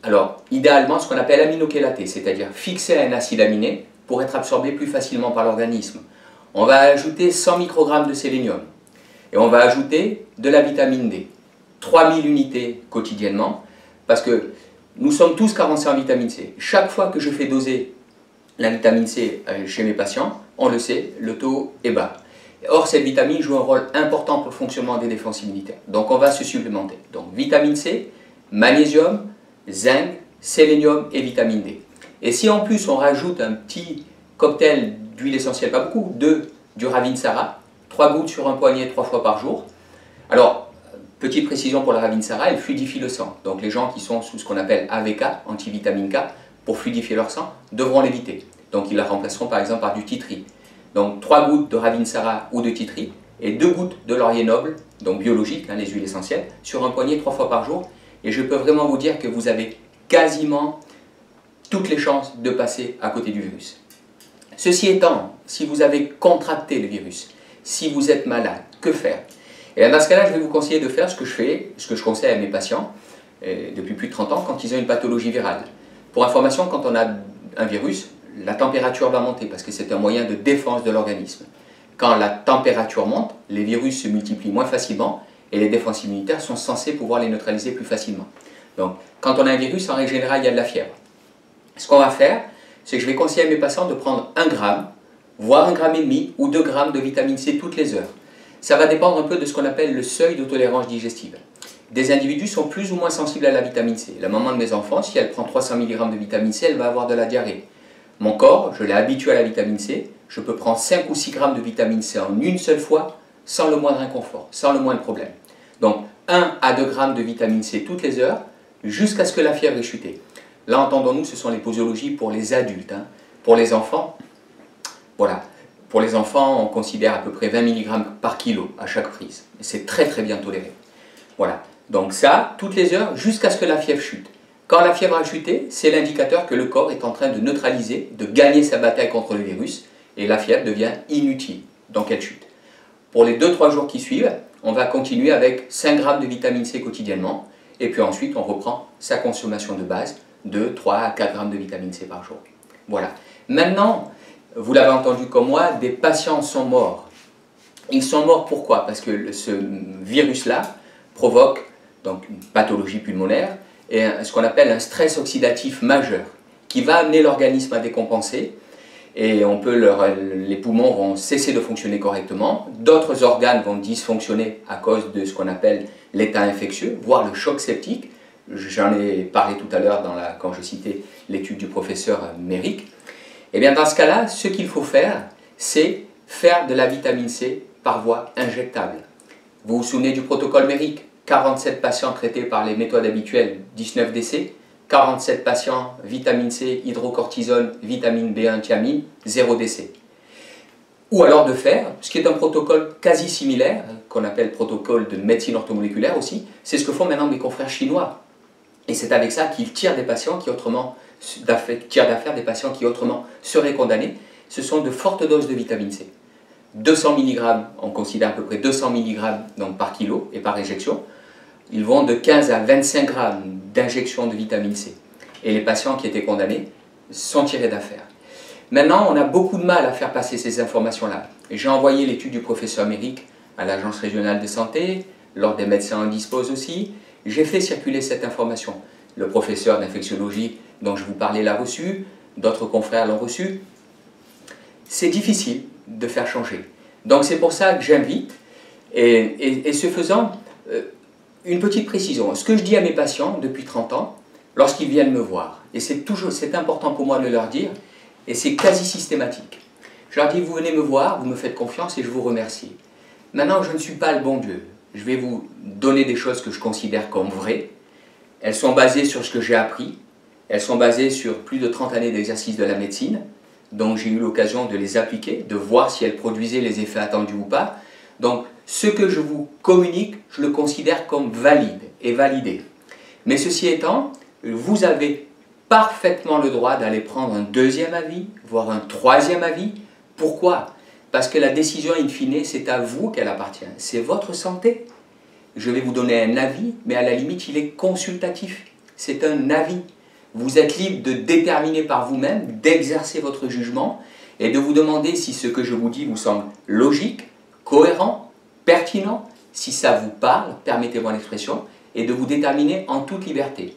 Alors, idéalement, ce qu'on appelle aminochélaté, c'est-à-dire fixé à un acide aminé pour être absorbé plus facilement par l'organisme. On va ajouter 100 microgrammes de sélénium et on va ajouter de la vitamine D, 3000 unités quotidiennement, parce que nous sommes tous carencés en vitamine C. Chaque fois que je fais doser la vitamine C chez mes patients, on le sait, le taux est bas. Or, cette vitamine joue un rôle important pour le fonctionnement des défenses immunitaires. Donc, on va se supplémenter. Donc, vitamine C, magnésium, zinc, sélénium et vitamine D. Et si en plus on rajoute un petit cocktail d'huile essentielle, pas beaucoup, du Ravinsara, 3 gouttes sur un poignet 3 fois par jour. Alors, petite précision pour la Ravinsara, elle fluidifie le sang. Donc les gens qui sont sous ce qu'on appelle AVK, antivitamine K, pour fluidifier leur sang, devront l'éviter. Donc ils la remplaceront par exemple par du titri. Donc 3 gouttes de Ravinsara ou de titri et 2 gouttes de laurier noble, donc biologique, les huiles essentielles, sur un poignet 3 fois par jour. Et je peux vraiment vous dire que vous avez quasiment toutes les chances de passer à côté du virus. Ceci étant, si vous avez contracté le virus, si vous êtes malade, que faire? Et dans ce cas-là, je vais vous conseiller de faire ce que je fais, ce que je conseille à mes patients depuis plus de 30 ans quand ils ont une pathologie virale. Pour information, quand on a un virus, la température va monter parce que c'est un moyen de défense de l'organisme. Quand la température monte, les virus se multiplient moins facilement et les défenses immunitaires sont censées pouvoir les neutraliser plus facilement. Donc, quand on a un virus, en règle générale, il y a de la fièvre. Ce qu'on va faire, c'est que je vais conseiller à mes patients de prendre 1 gramme, voire 1,5 gramme ou 2 grammes de vitamine C toutes les heures. Ça va dépendre un peu de ce qu'on appelle le seuil de tolérance digestive. Des individus sont plus ou moins sensibles à la vitamine C. La maman de mes enfants, si elle prend 300 mg de vitamine C, elle va avoir de la diarrhée. Mon corps, je l'ai habitué à la vitamine C, je peux prendre 5 ou 6 grammes de vitamine C en une seule fois, sans le moindre inconfort, sans le moindre problème. Donc 1 à 2 grammes de vitamine C toutes les heures, jusqu'à ce que la fièvre ait chuté. Là, entendons-nous, ce sont les posologies pour les adultes. Pour les enfants, voilà. Pour les enfants, on considère à peu près 20 mg par kilo à chaque prise. C'est très très bien toléré. Voilà. Donc ça, toutes les heures, jusqu'à ce que la fièvre chute. Quand la fièvre a chuté, c'est l'indicateur que le corps est en train de neutraliser, de gagner sa bataille contre le virus, et la fièvre devient inutile, donc elle chute. Pour les 2-3 jours qui suivent, on va continuer avec 5 grammes de vitamine C quotidiennement, et puis ensuite on reprend sa consommation de base de 3 à 4 grammes de vitamine C par jour. Voilà. Maintenant, vous l'avez entendu comme moi, des patients sont morts. Ils sont morts pourquoi? Parce que ce virus-là provoque donc une pathologie pulmonaire et ce qu'on appelle un stress oxydatif majeur qui va amener l'organisme à décompenser et les poumons vont cesser de fonctionner correctement, d'autres organes vont dysfonctionner à cause de ce qu'on appelle l'état infectieux, voire le choc septique. J'en ai parlé tout à l'heure quand je citais l'étude du professeur Méric. Et bien dans ce cas-là, ce qu'il faut faire, c'est faire de la vitamine C par voie injectable. Vous vous souvenez du protocole Méric? 47 patients traités par les méthodes habituelles, 19 décès. 47 patients, vitamine C, hydrocortisone, vitamine B1, thiamine, 0 décès. Ou alors de faire, ce qui est un protocole quasi similaire, qu'on appelle protocole de médecine orthomoléculaire aussi, c'est ce que font maintenant mes confrères chinois. Et c'est avec ça qu'ils tirent des patients qui autrement des patients qui autrement seraient condamnés. Ce sont de fortes doses de vitamine C. 200 mg, on considère à peu près 200 mg donc par kilo et par injection. Ils vont de 15 à 25 grammes d'injection de vitamine C. Et les patients qui étaient condamnés sont tirés d'affaire. Maintenant, on a beaucoup de mal à faire passer ces informations-là. J'ai envoyé l'étude du professeur Méric à l'Agence régionale de santé, l'Ordre des médecins en dispose aussi. J'ai fait circuler cette information. Le professeur d'infectiologie dont je vous parlais l'a reçu, d'autres confrères l'ont reçu. C'est difficile de faire changer. Donc c'est pour ça que j'invite, et ce faisant, une petite précision. Ce que je dis à mes patients depuis 30 ans, lorsqu'ils viennent me voir, et c'est important pour moi de leur dire, et c'est quasi systématique. Je leur dis, vous venez me voir, vous me faites confiance et je vous remercie. Maintenant, je ne suis pas le bon Dieu. Je vais vous donner des choses que je considère comme vraies. Elles sont basées sur ce que j'ai appris. Elles sont basées sur plus de 30 années d'exercice de la médecine, donc j'ai eu l'occasion de les appliquer, de voir si elles produisaient les effets attendus ou pas. Donc, ce que je vous communique, je le considère comme valide et validé. Mais ceci étant, vous avez parfaitement le droit d'aller prendre un deuxième avis, voire un troisième avis. Pourquoi? Parce que la décision in fine, c'est à vous qu'elle appartient. C'est votre santé. Je vais vous donner un avis, mais à la limite, il est consultatif. C'est un avis. Vous êtes libre de déterminer par vous-même, d'exercer votre jugement et de vous demander si ce que je vous dis vous semble logique, cohérent, pertinent, si ça vous parle, permettez-moi l'expression, et de vous déterminer en toute liberté.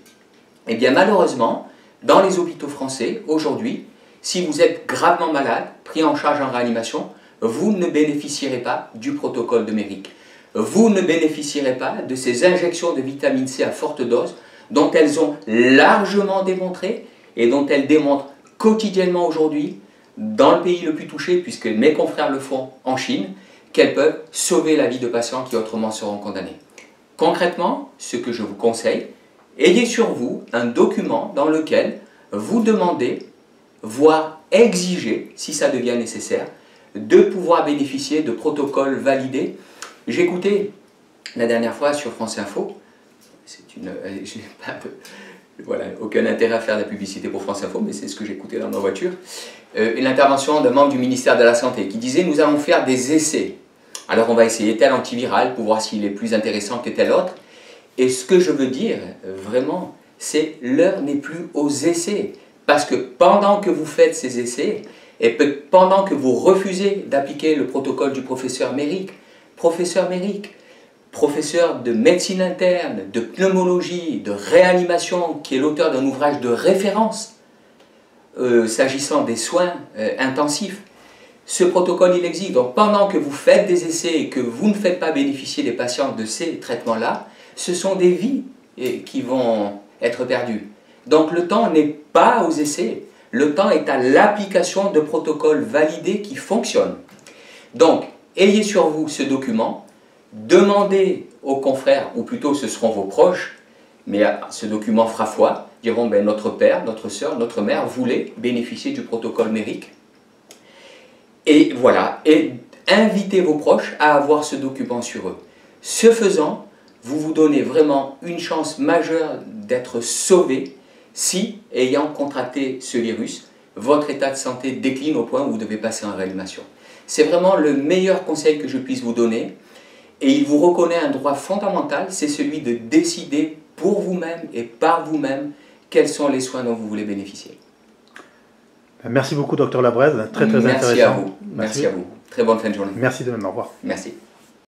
Eh bien malheureusement, dans les hôpitaux français, aujourd'hui, si vous êtes gravement malade, pris en charge en réanimation, vous ne bénéficierez pas du protocole de Méric. Vous ne bénéficierez pas de ces injections de vitamine C à forte dose dont elles ont largement démontré et dont elles démontrent quotidiennement aujourd'hui dans le pays le plus touché, puisque mes confrères le font en Chine, qu'elles peuvent sauver la vie de patients qui autrement seront condamnés. Concrètement, ce que je vous conseille, ayez sur vous un document dans lequel vous demandez, voire exigez, si ça devient nécessaire, de pouvoir bénéficier de protocoles validés. J'écoutais la dernière fois sur France Info, je n'ai pas aucun intérêt à faire de la publicité pour France Info, mais c'est ce que j'écoutais dans ma voiture, une intervention d'un membre du ministère de la Santé qui disait « Nous allons faire des essais Alors on va essayer tel antiviral pour voir s'il est plus intéressant que tel autre. Et ce que je veux dire, vraiment, c'est l'heure n'est plus aux essais. Parce que pendant que vous faites ces essais, et pendant que vous refusez d'appliquer le protocole du professeur Méric, professeur de médecine interne, de pneumologie, de réanimation, qui est l'auteur d'un ouvrage de référence s'agissant des soins intensifs, ce protocole il existe. Donc pendant que vous faites des essais et que vous ne faites pas bénéficier les patients de ces traitements-là, ce sont des vies qui vont être perdues. Donc le temps n'est pas aux essais, le temps est à l'application de protocoles validés qui fonctionnent. Donc ayez sur vous ce document, demandez aux confrères, ou plutôt ce seront vos proches, mais ce document fera foi, diront ben, notre père, notre soeur, notre mère voulait bénéficier du protocole Méric. Et voilà, et invitez vos proches à avoir ce document sur eux. Ce faisant, vous vous donnez vraiment une chance majeure d'être sauvé si, ayant contracté ce virus, votre état de santé décline au point où vous devez passer en réanimation. C'est vraiment le meilleur conseil que je puisse vous donner. Et il vous reconnaît un droit fondamental, c'est celui de décider pour vous-même et par vous-même quels sont les soins dont vous voulez bénéficier. Merci beaucoup, Dr Labrèze. Très intéressant. Merci à vous. Merci à vous. Très bonne fin de journée. Merci de même. Au revoir. Merci.